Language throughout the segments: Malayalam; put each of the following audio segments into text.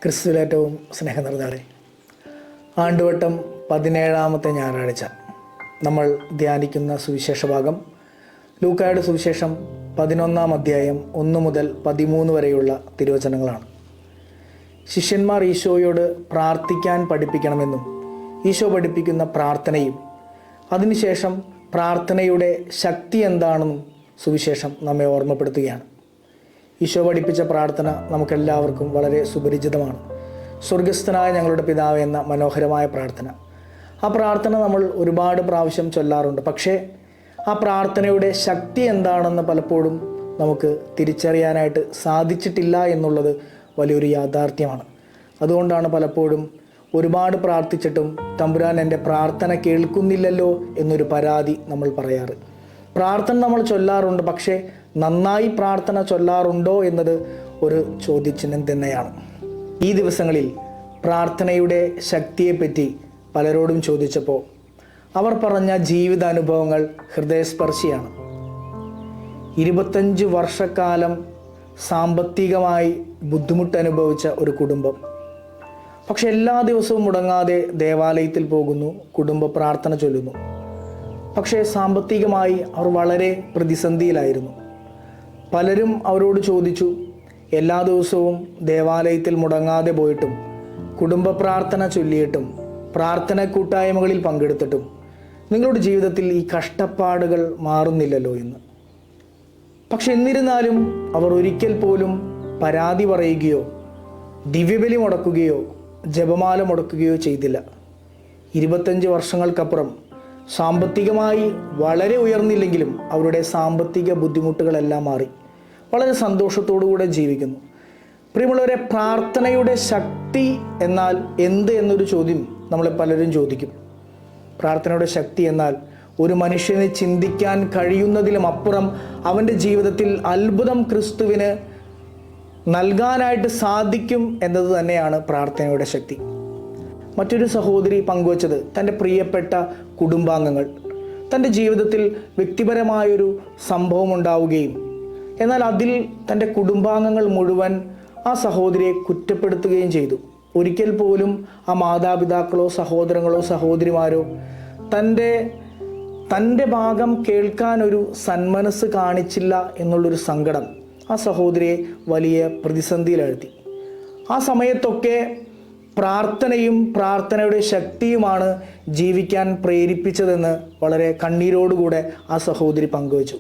ക്രിസ്തുവിലേറ്റവും സ്നേഹം നിറഞ്ഞവരെ, ആണ്ടുവട്ടം 17ാമത്തെ ഞായറാഴ്ച നമ്മൾ ധ്യാനിക്കുന്ന സുവിശേഷ ഭാഗം ലൂക്കായുടെ സുവിശേഷം 11-ാം അധ്യായം 1 മുതൽ 13 വരെയുള്ള തിരുവചനങ്ങളാണ്. ശിഷ്യന്മാർ ഈശോയോട് പ്രാർത്ഥിക്കാൻ പഠിപ്പിക്കണമെന്നും ഈശോ പഠിപ്പിക്കുന്ന പ്രാർത്ഥനയും അതിനുശേഷം പ്രാർത്ഥനയുടെ ശക്തി എന്താണെന്നും സുവിശേഷം നമ്മെ ഓർമ്മപ്പെടുത്തുകയാണ്. ഈശോ പഠിപ്പിച്ച പ്രാർത്ഥന നമുക്കെല്ലാവർക്കും വളരെ സുപരിചിതമാണ്. സ്വർഗസ്ഥനായ ഞങ്ങളുടെ പിതാവേ എന്ന മനോഹരമായ പ്രാർത്ഥന. ആ പ്രാർത്ഥന നമ്മൾ ഒരുപാട് പ്രാവശ്യം ചൊല്ലാറുണ്ട്. പക്ഷേ ആ പ്രാർത്ഥനയുടെ ശക്തി എന്താണെന്ന് പലപ്പോഴും നമുക്ക് തിരിച്ചറിയാനായിട്ട് സാധിച്ചിട്ടില്ല എന്നുള്ളത് വലിയൊരു യാഥാർത്ഥ്യമാണ്. അതുകൊണ്ടാണ് പലപ്പോഴും ഒരുപാട് പ്രാർത്ഥിച്ചിട്ടും തമ്പുരാൻ എൻ്റെ പ്രാർത്ഥന കേൾക്കുന്നില്ലല്ലോ എന്നൊരു പരാതി നമ്മൾ പറയാറ്. പ്രാർത്ഥന നമ്മൾ ചൊല്ലാറുണ്ട്, പക്ഷേ നന്നായി പ്രാർത്ഥന ചൊല്ലാറുണ്ടോ എന്നത് ഒരു ചോദ്യചിഹ്നം തന്നെയാണ്. ഈ ദിവസങ്ങളിൽ പ്രാർത്ഥനയുടെ ശക്തിയെപ്പറ്റി പലരോടും ചോദിച്ചപ്പോൾ അവർ പറഞ്ഞ ജീവിതാനുഭവങ്ങൾ ഹൃദയസ്പർശിയാണ്. 25 വർഷക്കാലം സാമ്പത്തികമായി ബുദ്ധിമുട്ടനുഭവിച്ച ഒരു കുടുംബം, പക്ഷെ എല്ലാ ദിവസവും മുടങ്ങാതെ ദേവാലയത്തിൽ പോകുന്നു, കുടുംബ പ്രാർത്ഥന ചൊല്ലുന്നു. പക്ഷേ സാമ്പത്തികമായി അവർ വളരെ പ്രതിസന്ധിയിലായിരുന്നു. പലരും അവരോട് ചോദിച്ചു, എല്ലാ ദിവസവും ദേവാലയത്തിൽ മുടങ്ങാതെ പോയിട്ടും കുടുംബ പ്രാർത്ഥന ചൊല്ലിയിട്ടും പ്രാർത്ഥന കൂട്ടായ്മകളിൽ പങ്കെടുത്തിട്ടും നിങ്ങളുടെ ജീവിതത്തിൽ ഈ കഷ്ടപ്പാടുകൾ മാറുന്നില്ലല്ലോ എന്ന്. പക്ഷെ എന്നിരുന്നാലും അവർ ഒരിക്കൽ പോലും പരാതി പറയുകയോ ദിവ്യബലി മുടക്കുകയോ ജപമാല മുടക്കുകയോ ചെയ്തില്ല. 25 വർഷങ്ങൾക്കപ്പുറം സാമ്പത്തികമായി വളരെ ഉയർന്നില്ലെങ്കിലും അവരുടെ സാമ്പത്തിക ബുദ്ധിമുട്ടുകളെല്ലാം മാറി വളരെ സന്തോഷത്തോടുകൂടെ ജീവിക്കുന്നു. പ്രിയമുള്ളവരെ, പ്രാർത്ഥനയുടെ ശക്തി എന്നാൽ എന്ത് എന്നൊരു ചോദ്യം നമ്മളെ പലരും ചോദിക്കും. പ്രാർത്ഥനയുടെ ശക്തി എന്നാൽ ഒരു മനുഷ്യന് ചിന്തിക്കാൻ കഴിയുന്നതിലും അപ്പുറം അവൻ്റെ ജീവിതത്തിൽ അത്ഭുതം ക്രിസ്തുവിന് നൽകാനായിട്ട് സാധിക്കും എന്നത് തന്നെയാണ് പ്രാർത്ഥനയുടെ ശക്തി. മറ്റൊരു സഹോദരി പങ്കുവച്ചത് തൻ്റെ പ്രിയപ്പെട്ട കുടുംബാംഗങ്ങൾ തൻ്റെ ജീവിതത്തിൽ വ്യക്തിപരമായൊരു സംഭവം ഉണ്ടാവുകയും എന്നാൽ അതിൽ തൻ്റെ കുടുംബാംഗങ്ങൾ മുഴുവൻ ആ സഹോദരിയെ കുറ്റപ്പെടുത്തുകയും ചെയ്തു. ഒരിക്കൽ പോലും ആ മാതാപിതാക്കളോ സഹോദരങ്ങളോ സഹോദരിമാരോ തൻ്റെ ഭാഗം കേൾക്കാൻ ഒരു സന്മനസ് കാണിച്ചില്ല എന്നുള്ളൊരു സങ്കടം ആ സഹോദരിയെ വലിയ പ്രതിസന്ധിയിലാഴ്ത്തി. ആ സമയത്തൊക്കെ പ്രാർത്ഥനയും പ്രാർത്ഥനയുടെ ശക്തിയുമാണ് ജീവിക്കാൻ പ്രേരിപ്പിച്ചതെന്ന് വളരെ കണ്ണീരോടുകൂടെ ആ സഹോദരി പങ്കുവച്ചു.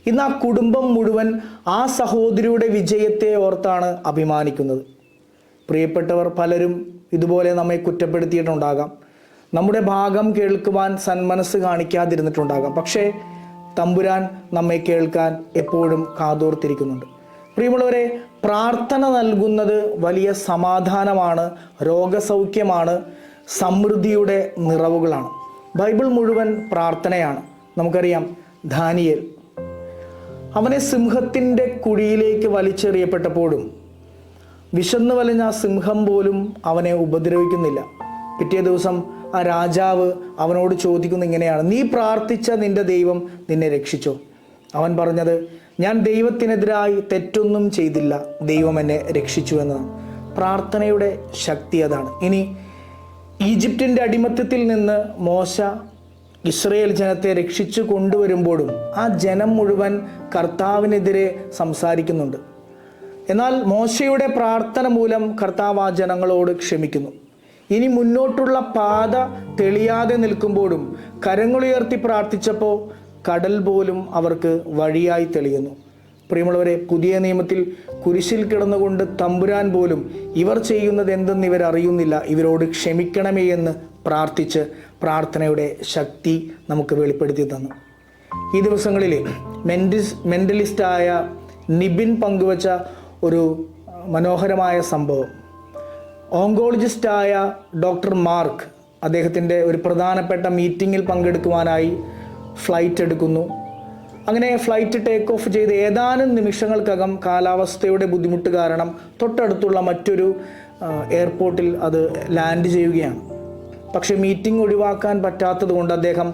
ഇന്ന് ആ കുടുംബം മുഴുവൻ ആ സഹോദരിയുടെ വിജയത്തെ ഓർത്താണ് അഭിമാനിക്കുന്നത്. പ്രിയപ്പെട്ടവർ പലരും ഇതുപോലെ നമ്മെ കുറ്റപ്പെടുത്തിയിട്ടുണ്ടാകാം, നമ്മുടെ ഭാഗം കേൾക്കുവാൻ സന്മനസ് കാണിക്കാതിരുന്നിട്ടുണ്ടാകാം. പക്ഷേ തമ്പുരാൻ നമ്മെ കേൾക്കാൻ എപ്പോഴും കാതോർത്തിരിക്കുന്നുണ്ട്. പ്രിയമുള്ളവരെ, പ്രാർത്ഥന നൽകുന്നത് വലിയ സമാധാനമാണ്, രോഗസൗഖ്യമാണ്, സമൃദ്ധിയുടെ നിറവുകളാണ്. ബൈബിൾ മുഴുവൻ പ്രാർത്ഥനയാണ്. നമുക്കറിയാം, ദാനിയേൽ അവനെ സിംഹത്തിൻ്റെ കുഴിയിലേക്ക് വലിച്ചെറിയപ്പെട്ടപ്പോഴും വിശന്നു വലഞ്ഞ ആ സിംഹം പോലും അവനെ ഉപദ്രവിക്കുന്നില്ല. പിറ്റേ ദിവസം ആ രാജാവ് അവനോട് ചോദിക്കുന്ന ഇങ്ങനെയാണ്, നീ പ്രാർത്ഥിച്ച നിന്റെ ദൈവം നിന്നെ രക്ഷിച്ചോ? അവൻ പറഞ്ഞത്, ഞാൻ ദൈവത്തിനെതിരായി തെറ്റൊന്നും ചെയ്തില്ല, ദൈവം എന്നെ രക്ഷിച്ചു എന്നതാണ്. പ്രാർത്ഥനയുടെ ശക്തി അതാണ്. ഇനി ഈജിപ്തിൻ്റെ അടിമത്തത്തിൽ നിന്ന് മോശ ഇസ്രയേൽ ജനത്തെ രക്ഷിച്ചു കൊണ്ടുവരുമ്പോഴും ആ ജനം മുഴുവൻ കർത്താവിനെതിരെ സംസാരിക്കുന്നുണ്ട്. എന്നാൽ മോശയുടെ പ്രാർത്ഥന മൂലം കർത്താവ് ആ ജനങ്ങളോട് ക്ഷമിക്കുന്നു. ഇനി മുന്നോട്ടുള്ള പാത തെളിയാതെ നിൽക്കുമ്പോഴും കരങ്ങളുയർത്തി പ്രാർത്ഥിച്ചപ്പോൾ കടൽ പോലും അവർക്ക് വഴിയായി തെളിയുന്നു. പ്രിയമുള്ളവരെ, പുതിയ നിയമത്തിൽ കുരിശിൽ കിടന്നുകൊണ്ട് തമ്പുരാൻ പോലും ഇവർ ചെയ്യുന്നത് എന്തെന്ന് ഇവരറിയുന്നില്ല, ഇവരോട് ക്ഷമിക്കണമേ എന്ന് പ്രാർത്ഥിച്ച് പ്രാർത്ഥനയുടെ ശക്തി നമുക്ക് വെളിപ്പെടുത്തി തന്നു. ഈ ദിവസങ്ങളിൽ മെൻ്റലിസ്റ്റായ നിബിൻ പങ്കുവച്ച ഒരു മനോഹരമായ സംഭവം. ഓങ്കോളജിസ്റ്റായ ഡോക്ടർ മാർക്ക് അദ്ദേഹത്തിൻ്റെ ഒരു പ്രധാനപ്പെട്ട മീറ്റിങ്ങിൽ പങ്കെടുക്കുവാനായി ഫ്ലൈറ്റ് എടുക്കുന്നു. അങ്ങനെ ഫ്ലൈറ്റ് ടേക്ക് ഓഫ് ചെയ്ത് ഏതാനും നിമിഷങ്ങൾക്കകം കാലാവസ്ഥയുടെ ബുദ്ധിമുട്ട് കാരണം തൊട്ടടുത്തുള്ള മറ്റൊരു എയർപോർട്ടിൽ അത് ലാൻഡ് ചെയ്യുകയാണ്. പക്ഷേ മീറ്റിംഗ് ഒഴിവാക്കാൻ പറ്റാത്തത് കൊണ്ട് അദ്ദേഹം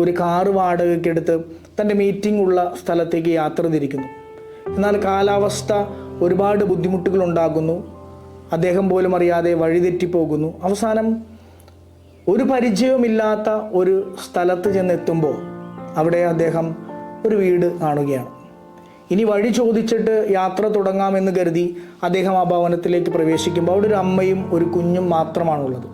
ഒരു കാറ് വാടകയ്ക്കെടുത്ത് തൻ്റെ മീറ്റിംഗ് ഉള്ള സ്ഥലത്തേക്ക് യാത്ര തിരിക്കുന്നു. എന്നാൽ കാലാവസ്ഥ ഒരുപാട് ബുദ്ധിമുട്ടുകൾ ഉണ്ടാകുന്നു. അദ്ദേഹം പോലും അറിയാതെ വഴിതെറ്റിപ്പോകുന്നു. അവസാനം ഒരു പരിചയവുമില്ലാത്ത ഒരു സ്ഥലത്ത് ചെന്നെത്തുമ്പോൾ അവിടെ അദ്ദേഹം ഒരു വീട് കാണുകയാണ്. ഇനി വഴി ചോദിച്ചിട്ട് യാത്ര തുടങ്ങാമെന്ന് കരുതി അദ്ദേഹം ആ ഭവനത്തിലേക്ക് പ്രവേശിക്കുമ്പോൾ അവിടെ ഒരു അമ്മയും ഒരു കുഞ്ഞും മാത്രമാണുള്ളത്.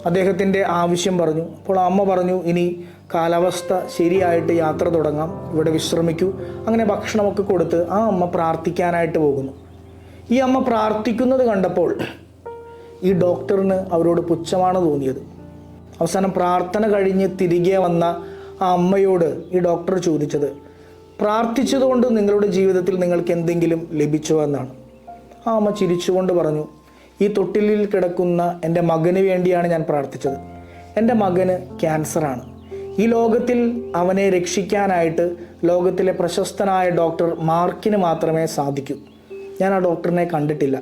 അദ്ദേഹത്തിൻ്റെ ആവശ്യം പറഞ്ഞു. അപ്പോൾ അമ്മ പറഞ്ഞു, ഇനി കാലാവസ്ഥ ശരിയായിട്ട് യാത്ര തുടങ്ങാം, ഇവിടെ വിശ്രമിക്കൂ. അങ്ങനെ ഭക്ഷണമൊക്കെ കൊടുത്ത് ആ അമ്മ പ്രാർത്ഥിക്കാനായിട്ട് പോകുന്നു. ഈ അമ്മ പ്രാർത്ഥിക്കുന്നത് കണ്ടപ്പോൾ ഈ ഡോക്ടറിന് അവരോട് പുച്ഛമാണ് തോന്നിയത്. അവസാനം പ്രാർത്ഥന കഴിഞ്ഞ് തിരികെ വന്ന ആ അമ്മയോട് ഈ ഡോക്ടർ ചോദിച്ചത്, പ്രാർത്ഥിച്ചതുകൊണ്ട് നിങ്ങളുടെ ജീവിതത്തിൽ നിങ്ങൾക്ക് എന്തെങ്കിലും ലഭിച്ചോ എന്നാണ്. ആ അമ്മ ചിരിച്ചുകൊണ്ട് പറഞ്ഞു, ഈ തൊട്ടിലിൽ കിടക്കുന്ന എൻ്റെ മകന് വേണ്ടിയാണ് ഞാൻ പ്രാർത്ഥിച്ചത്. എൻ്റെ മകന് ക്യാൻസറാണ്. ഈ ലോകത്തിൽ അവനെ രക്ഷിക്കാനായിട്ട് ലോകത്തിലെ പ്രശസ്തനായ ഡോക്ടർ മാർക്കിന് മാത്രമേ സാധിക്കൂ. ഞാൻ ആ ഡോക്ടറിനെ കണ്ടിട്ടില്ല,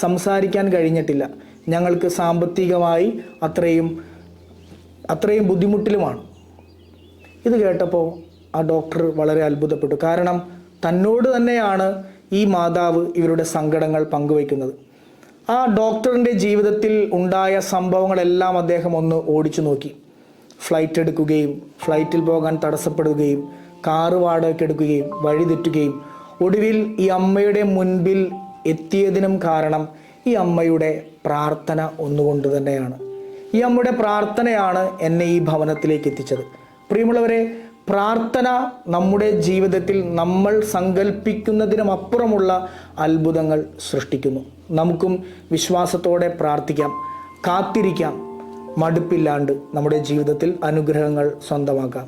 സംസാരിക്കാൻ കഴിഞ്ഞിട്ടില്ല. ഞങ്ങൾക്ക് സാമ്പത്തികമായി അത്രയും ബുദ്ധിമുട്ടിലുമാണ്. ഇത് കേട്ടപ്പോൾ ആ ഡോക്ടർ വളരെ അത്ഭുതപ്പെട്ടു. കാരണം തന്നോട് തന്നെയാണ് ഈ മാതാവ് ഇവരുടെ സങ്കടങ്ങൾ പങ്കുവയ്ക്കുന്നത്. ആ ഡോക്ടറിൻ്റെ ജീവിതത്തിൽ ഉണ്ടായ സംഭവങ്ങളെല്ലാം അദ്ദേഹം ഒന്ന് ഓടിച്ചു നോക്കി. ഫ്ലൈറ്റ് എടുക്കുകയും ഫ്ലൈറ്റിൽ പോകാൻ തടസ്സപ്പെടുകയും കാറ് വാടകയ്ക്ക് എടുക്കുകയും വഴിതെറ്റുകയും ഒടുവിൽ ഈ അമ്മയുടെ മുൻപിൽ എത്തിയതിനും കാരണം ഈ അമ്മയുടെ പ്രാർത്ഥന ഒന്നുകൊണ്ട് തന്നെയാണ്. ഈ അമ്മയുടെ പ്രാർത്ഥനയാണ് എന്നെ ഈ ഭവനത്തിലേക്ക് എത്തിച്ചത്. പ്രിയമുള്ളവരെ, പ്രാർത്ഥന നമ്മുടെ ജീവിതത്തിൽ നമ്മൾ സങ്കല്പിക്കുന്നതിനും അപ്പുറമുള്ള അത്ഭുതങ്ങൾ സൃഷ്ടിക്കുന്നു. നമുക്കും വിശ്വാസത്തോടെ പ്രാർത്ഥിക്കാം, കാത്തിരിക്കാം, മടുപ്പില്ലാണ്ട് നമ്മുടെ ജീവിതത്തിൽ അനുഗ്രഹങ്ങൾ സ്വന്തമാക്കാം.